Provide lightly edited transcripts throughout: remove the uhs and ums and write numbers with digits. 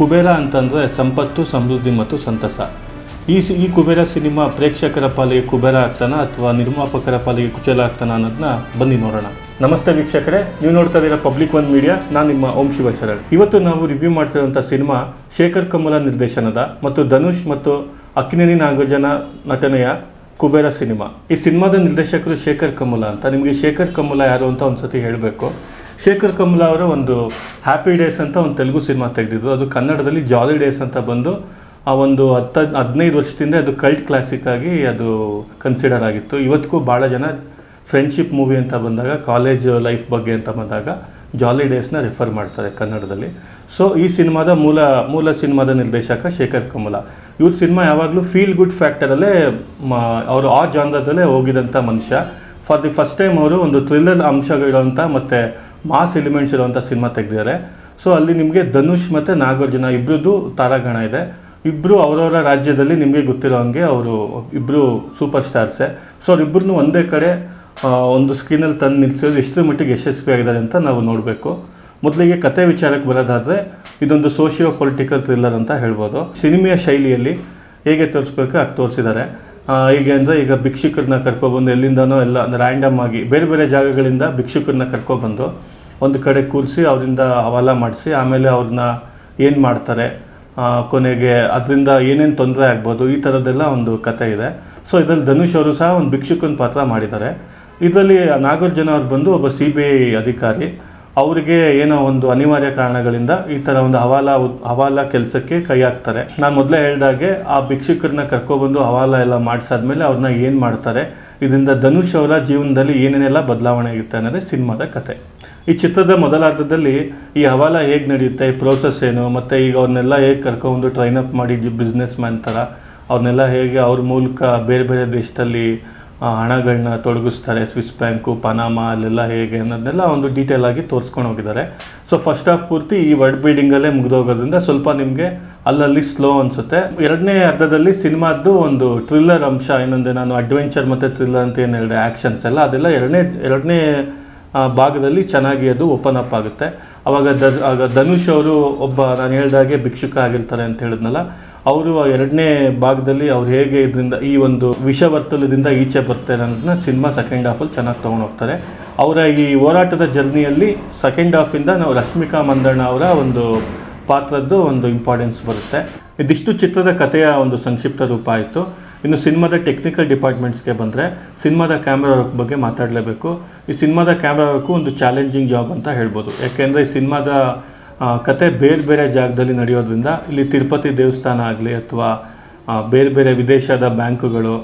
ಕುಬೇರ ಅಂತಂದರೆ ಸಂಪತ್ತು, ಸಮೃದ್ಧಿ ಮತ್ತು ಸಂತಸ. ಈ ಕುಬೇರ ಸಿನಿಮಾ ಪ್ರೇಕ್ಷಕರ ಪಾಲಿಗೆ ಕುಬೇರ ಆಗ್ತಾನ ಅಥವಾ ನಿರ್ಮಾಪಕರ ಪಾಲಿಗೆ ಕುಚೇಲ ಆಗ್ತಾನ ಅನ್ನೋದನ್ನ ಬನ್ನಿ ನೋಡೋಣ. ನಮಸ್ತೆ ವೀಕ್ಷಕರೇ, ನೀವು ನೋಡ್ತಾ ಇದ್ದೀರಾ ಪಬ್ಲಿಕ್ ಒನ್ ಮೀಡಿಯಾ. ನಾನು ನಿಮ್ಮ ಓಂ ಶಿವಚರಣ್. ಇವತ್ತು ನಾವು ರಿವ್ಯೂ ಮಾಡ್ತಿರುವಂಥ ಸಿನಿಮಾ ಶೇಖರ್ ಕಮಲ ನಿರ್ದೇಶನದ ಮತ್ತು ಧನುಷ್ ಮತ್ತು ಅಕ್ಕಿನೇನಿ ನಾಗಾರ್ಜುನ ನಟನೆಯ ಕುಬೇರ ಸಿನಿಮಾ. ಈ ಸಿನಿಮಾದ ನಿರ್ದೇಶಕರು ಶೇಖರ್ ಕಮಲ ಅಂತ. ನಿಮಗೆ ಶೇಖರ್ ಕಮಲ ಯಾರು ಅಂತ ಒಂದ್ಸತಿ ಹೇಳಬೇಕು. ಶೇಖರ್ ಕಮಲ ಅವರ ಒಂದು ಹ್ಯಾಪಿ ಡೇಸ್ ಅಂತ ಒಂದು ತೆಲುಗು ಸಿನಿಮಾ ತೆಗೆದಿದ್ರು. ಅದು ಕನ್ನಡದಲ್ಲಿ ಜಾಲಿ ಡೇಸ್ ಅಂತ ಬಂದು ಆ ಒಂದು 15 ವರ್ಷದಿಂದ ಅದು ಕಲ್ಟ್ ಕ್ಲಾಸಿಕ್ ಆಗಿ ಅದು ಕನ್ಸಿಡರ್ ಆಗಿತ್ತು. ಇವತ್ತಿಗೂ ಭಾಳ ಜನ ಫ್ರೆಂಡ್ಶಿಪ್ ಮೂವಿ ಅಂತ ಬಂದಾಗ, ಕಾಲೇಜ್ ಲೈಫ್ ಬಗ್ಗೆ ಅಂತ ಬಂದಾಗ ಜಾಲಿ ಡೇಸ್ನ ರೆಫರ್ ಮಾಡ್ತಾರೆ ಕನ್ನಡದಲ್ಲಿ. ಸೊ ಈ ಸಿನಿಮಾದ ಮೂಲ ಸಿನಿಮಾದ ನಿರ್ದೇಶಕ ಶೇಖರ್ ಕಮಲ. ಇವ್ರ ಸಿನಿಮಾ ಯಾವಾಗಲೂ ಫೀಲ್ ಗುಡ್ ಫ್ಯಾಕ್ಟರಲ್ಲೇ ಅವರು ಆ ಜಾನ್ರದಲ್ಲೇ ಹೋಗಿದಂಥ ಮನುಷ್ಯ. ಫಾರ್ ದಿ ಫಸ್ಟ್ ಟೈಮ್ ಅವರು ಒಂದು ಥ್ರಿಲ್ಲರ್ ಅಂಶಗಳಿರುವಂಥ ಮತ್ತು ಮಾಸ್ ಎಲಿಮೆಂಟ್ಸ್ ಇರುವಂಥ ಸಿನಿಮಾ ತೆಗೆದಿದ್ದಾರೆ. ಸೊ ಅಲ್ಲಿ ನಿಮಗೆ ಧನುಷ್ ಮತ್ತು ನಾಗಾರ್ಜುನ ಇಬ್ಬರದ್ದು ತಾರಾಗಣ ಇದೆ. ಇಬ್ಬರು ಅವರವರ ರಾಜ್ಯದಲ್ಲಿ ನಿಮಗೆ ಗೊತ್ತಿರೋ ಹಾಗೆ ಅವರು ಇಬ್ಬರು ಸೂಪರ್ ಸ್ಟಾರ್ಸೇ. ಸೊ ಅವರಿಬ್ಬರನ್ನೂ ಒಂದೇ ಕಡೆ ಒಂದು ಸ್ಕ್ರೀನಲ್ಲಿ ತಂದು ನಿಲ್ಲಿಸೋದು ಎಷ್ಟರ ಮಟ್ಟಿಗೆ ಯಶಸ್ವಿಯಾಗಿದ್ದಾರೆ ಅಂತ ನಾವು ನೋಡಬೇಕು. ಮೊದಲಿಗೆ ಕತೆ ವಿಚಾರಕ್ಕೆ ಬರೋದಾದರೆ ಇದೊಂದು ಸೋಷಿಯೋ ಪೊಲಿಟಿಕಲ್ ಥ್ರಿಲ್ಲರ್ ಅಂತ ಹೇಳ್ಬೋದು. ಸಿನಿಮೆಯ ಶೈಲಿಯಲ್ಲಿ ಹೇಗೆ ತೋರಿಸ್ಬೇಕು ಹಾಗೆ ತೋರಿಸಿದ್ದಾರೆ. ಹೇಗೆ ಅಂದರೆ, ಈಗ ಭಿಕ್ಷುಕರನ್ನ ಕರ್ಕೊಬಂದು ಎಲ್ಲಿಂದನೋ ಎಲ್ಲ ರ್ಯಾಂಡಮ್ ಆಗಿ ಬೇರೆ ಬೇರೆ ಜಾಗಗಳಿಂದ ಭಿಕ್ಷುಕರನ್ನ ಕರ್ಕೊಬಂದು ಒಂದು ಕಡೆ ಕೂರಿಸಿ ಅವರಿಂದ ಹವಾಲ ಮಾಡಿಸಿ ಆಮೇಲೆ ಅವ್ರನ್ನ ಏನು ಮಾಡ್ತಾರೆ, ಕೊನೆಗೆ ಅದರಿಂದ ಏನೇನು ತೊಂದರೆ ಆಗ್ಬೋದು, ಈ ಥರದ್ದೆಲ್ಲ ಒಂದು ಕತೆ ಇದೆ. ಸೊ ಇದರಲ್ಲಿ ಧನುಷ್ ಅವರು ಸಹ ಒಂದು ಭಿಕ್ಷುಕನ ಪಾತ್ರ ಮಾಡಿದ್ದಾರೆ. ಇದರಲ್ಲಿ ನಾಗಾರ್ಜುನ ಅವ್ರು ಬಂದು ಒಬ್ಬ CBI ಅಧಿಕಾರಿ. ಅವರಿಗೆ ಏನೋ ಒಂದು ಅನಿವಾರ್ಯ ಕಾರಣಗಳಿಂದ ಈ ಥರ ಒಂದು ಹವಾಲ ಕೆಲಸಕ್ಕೆ ಕೈ ಹಾಕ್ತಾರೆ. ನಾನು ಮೊದಲೇ ಹೇಳಿದಾಗೆ ಆ ಭಿಕ್ಷುಕರನ್ನ ಕರ್ಕೊಬಂದು ಹವಾಲ ಎಲ್ಲ ಮಾಡಿಸಾದ್ಮೇಲೆ ಅವ್ರನ್ನ ಏನು ಮಾಡ್ತಾರೆ, ಇದರಿಂದ ಧನುಷ್ ಅವರ ಜೀವನದಲ್ಲಿ ಏನೇನೆಲ್ಲ ಬದಲಾವಣೆ ಆಗುತ್ತೆ ಅನ್ನೋದೇ ಸಿನಿಮಾದ ಕತೆ. ಈ ಚಿತ್ರದ ಮೊದಲಾರ್ಧದಲ್ಲಿ ಈ ಹವಾಲ ಹೇಗೆ ನಡೆಯುತ್ತೆ, ಈ ಪ್ರೋಸೆಸ್ ಏನು, ಮತ್ತು ಈಗ ಅವ್ರನ್ನೆಲ್ಲ ಹೇಗೆ ಕರ್ಕೊಂಡು ಟ್ರೈನಪ್ ಮಾಡಿ ಬಿಸ್ನೆಸ್ ಮ್ಯಾನ್ ಥರ ಅವ್ರನ್ನೆಲ್ಲ ಹೇಗೆ ಅವ್ರ ಮೂಲಕ ಬೇರೆ ಬೇರೆ ದೇಶದಲ್ಲಿ ಹಣಗಳನ್ನ ತೊಡಗಿಸ್ತಾರೆ, ಸ್ವಿಸ್ ಬ್ಯಾಂಕು, ಪನಾಮಾ, ಅಲ್ಲೆಲ್ಲ ಹೇಗೆ ಅನ್ನೋದನ್ನೆಲ್ಲ ಒಂದು ಡೀಟೇಲ್ ಆಗಿ ತೋರಿಸ್ಕೊಂಡು ಹೋಗಿದ್ದಾರೆ. ಸೊ ಫಸ್ಟ್ ಹಾಫ್ ಪೂರ್ತಿ ಈ ವರ್ಡ್ ಬಿಲ್ಡಿಂಗಲ್ಲೇ ಮುಗಿದೋಗೋದ್ರಿಂದ ಸ್ವಲ್ಪ ನಿಮಗೆ ಅಲ್ಲಲ್ಲಿ ಸ್ಲೋ ಅನಿಸುತ್ತೆ. ಎರಡನೇ ಅರ್ಧದಲ್ಲಿ ಸಿನಿಮಾದ್ದು ಒಂದು ಥ್ರಿಲ್ಲರ್ ಅಂಶ ಏನಂದರೆ, ನಾನು ಅಡ್ವೆಂಚರ್ ಮತ್ತು ಥ್ರಿಲ್ಲರ್ ಅಂತ ಏನು ಹೇಳಿದೆ, ಆ್ಯಕ್ಷನ್ಸ್ ಎಲ್ಲ ಅದೆಲ್ಲ ಎರಡನೇ ಭಾಗದಲ್ಲಿ ಚೆನ್ನಾಗಿ ಅದು ಓಪನ್ ಅಪ್ ಆಗುತ್ತೆ. ಆಗ ಧನುಷ್ ಅವರು ನಾನು ಹೇಳ್ದಾಗೆ ಭಿಕ್ಷುಕ ಆಗಿರ್ತಾರೆ ಅಂತ ಹೇಳಿದ್ನಲ್ಲ, ಅವರು ಎರಡನೇ ಭಾಗದಲ್ಲಿ ಅವ್ರು ಹೇಗೆ ಇದರಿಂದ ಈ ಒಂದು ವಿಷವರ್ತುಲದಿಂದ ಈಚೆ ಬರ್ತಾರೆ ಅನ್ನೋದನ್ನ ಸಿನಿಮಾ ಸೆಕೆಂಡ್ ಹಾಫಲ್ಲಿ ಚೆನ್ನಾಗಿ ತೊಗೊಂಡು ಹೋಗ್ತಾರೆ. ಅವರ ಈ ಹೋರಾಟದ ಜರ್ನಿಯಲ್ಲಿ ಸೆಕೆಂಡ್ ಹಾಫಿಂದ ನಾವು ರಶ್ಮಿಕಾ ಮಂದಣ್ಣ ಅವರ ಒಂದು ಪಾತ್ರದ್ದು ಒಂದು ಇಂಪಾರ್ಟೆನ್ಸ್ ಬರುತ್ತೆ. ಇದಿಷ್ಟು ಚಿತ್ರದ ಕಥೆಯ ಒಂದು ಸಂಕ್ಷಿಪ್ತ ರೂಪ ಆಯಿತು. ಇನ್ನು ಸಿನಿಮಾದ ಟೆಕ್ನಿಕಲ್ ಡಿಪಾರ್ಟ್ಮೆಂಟ್ಸ್ಗೆ ಬಂದರೆ, ಸಿನಿಮಾದ ಕ್ಯಾಮ್ರಾ ವರ್ಕ್ ಬಗ್ಗೆ ಮಾತಾಡಲೇಬೇಕು. ಈ ಸಿನಿಮಾದ ಕ್ಯಾಮ್ರಾ ವರ್ಕು ಒಂದು ಚಾಲೆಂಜಿಂಗ್ ಜಾಬ್ ಅಂತ ಹೇಳ್ಬೋದು. ಯಾಕೆಂದರೆ ಈ ಸಿನಿಮಾದ ಕತೆ ಬೇರೆ ಬೇರೆ ಜಾಗದಲ್ಲಿ ನಡೆಯೋದ್ರಿಂದ ಇಲ್ಲಿ ತಿರುಪತಿ ದೇವಸ್ಥಾನ ಆಗಲಿ ಅಥವಾ ಬೇರೆ ಬೇರೆ ವಿದೇಶದ ಬ್ಯಾಂಕುಗಳು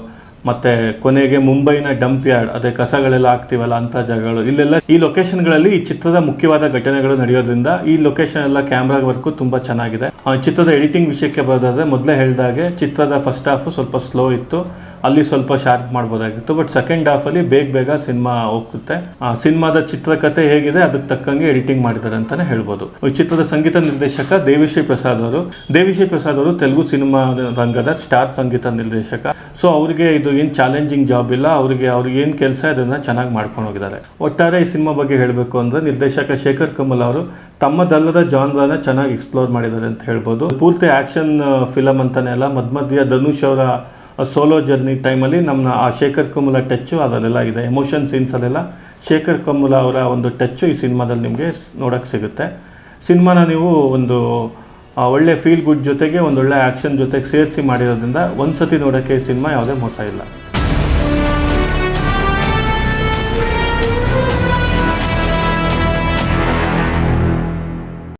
ಮತ್ತು ಕೊನೆಗೆ ಮುಂಬೈನ ಡಂಪ್ ಯಾರ್ಡ್, ಅದೇ ಕಸಗಳೆಲ್ಲ ಆಗ್ತೀವಲ್ಲ ಅಂಥ ಜಾಗಗಳು, ಇಲ್ಲೆಲ್ಲ ಈ ಲೊಕೇಶನ್ಗಳಲ್ಲಿ ಈ ಚಿತ್ರದ ಮುಖ್ಯವಾದ ಘಟನೆಗಳು ನಡೆಯೋದ್ರಿಂದ ಈ ಲೊಕೇಶನ್ ಎಲ್ಲ ಕ್ಯಾಮ್ರಾ ವರ್ಕು ತುಂಬ ಚೆನ್ನಾಗಿದೆ. ಚಿತ್ರದ ಎಡಿಟಿಂಗ್ ವಿಷಯಕ್ಕೆ ಬರೋದಾದರೆ, ಮೊದಲೇ ಹೇಳಿದಾಗೆ ಚಿತ್ರದ ಫಸ್ಟ್ ಹಾಫು ಸ್ವಲ್ಪ ಸ್ಲೋ ಇತ್ತು, ಅಲ್ಲಿ ಸ್ವಲ್ಪ ಶಾರ್ಪ್ ಮಾಡ್ಬೋದಾಗಿತ್ತು. ಬಟ್ ಸೆಕೆಂಡ್ ಹಾಫಲ್ಲಿ ಬೇಗ ಸಿನಿಮಾ ಹೋಗುತ್ತೆ. ಸಿನಿಮಾದ ಚಿತ್ರಕಥೆ ಹೇಗಿದೆ ಅದಕ್ಕೆ ತಕ್ಕಂಗೆ ಎಡಿಟಿಂಗ್ ಮಾಡಿದ್ದಾರೆ ಅಂತಲೇ ಹೇಳ್ಬೋದು. ಈ ಚಿತ್ರದ ಸಂಗೀತ ನಿರ್ದೇಶಕ ದೇವಿಶ್ರೀ ಪ್ರಸಾದ್ ಅವರು ತೆಲುಗು ಸಿನಿಮಾ ರಂಗದ ಸ್ಟಾರ್ ಸಂಗೀತ ನಿರ್ದೇಶಕ. ಸೊ ಅವರಿಗೆ ಇದು ಏನು ಚಾಲೆಂಜಿಂಗ್ ಜಾಬ್ ಇಲ್ಲ, ಅವ್ರಿಗೆ ಏನು ಕೆಲಸ ಇದನ್ನು ಚೆನ್ನಾಗಿ ಮಾಡ್ಕೊಂಡು ಹೋಗಿದ್ದಾರೆ. ಒಟ್ಟಾರೆ ಈ ಸಿನಿಮಾ ಬಗ್ಗೆ ಹೇಳಬೇಕು ಅಂದರೆ, ನಿರ್ದೇಶಕ ಶೇಖರ್ ಕಮಲ್ ಅವರು ತಮ್ಮದಲ್ಲದ ಜಾನ್ರನ ಚೆನ್ನಾಗಿ ಎಕ್ಸ್ಪ್ಲೋರ್ ಮಾಡಿದ್ದಾರೆ ಅಂತ ಹೇಳ್ಬೋದು. ಪೂರ್ತಿ ಆ್ಯಕ್ಷನ್ ಫಿಲಮ್ ಅಂತಲೇ ಅಲ್ಲ, ಮಧ್ಯ ಧನುಷ್ ಅವರ ಸೋಲೋ ಜರ್ನಿ ಟೈಮಲ್ಲಿ ಆ ಶೇಖರ್ ಕಮಲ ಟಚ್ಚು ಅದರಲ್ಲೆಲ್ಲ ಇದೆ. ಎಮೋಷನ್ ಸೀನ್ಸಲ್ಲೆಲ್ಲ ಶೇಖರ್ ಕಮಲ ಅವರ ಒಂದು ಟಚ್ಚು ಈ ಸಿನಿಮಾದಲ್ಲಿ ನಿಮಗೆ ನೋಡೋಕ್ಕೆ ಸಿಗುತ್ತೆ. ಸಿನಿಮಾನ ನೀವು ಒಂದು ಒಳ್ಳೆ ಫೀಲ್ ಗುಡ್ ಜೊತೆಗೆ ಒಂದೊಳ್ಳೆ ಆ್ಯಕ್ಷನ್ ಜೊತೆಗೆ ಸೇರಿಸಿ ಮಾಡಿರೋದ್ರಿಂದ ಒಂದು ಸತಿ ನೋಡೋಕ್ಕೆ ಈ ಸಿನಿಮಾ ಯಾವುದೇ ಮೋಸ ಇಲ್ಲ.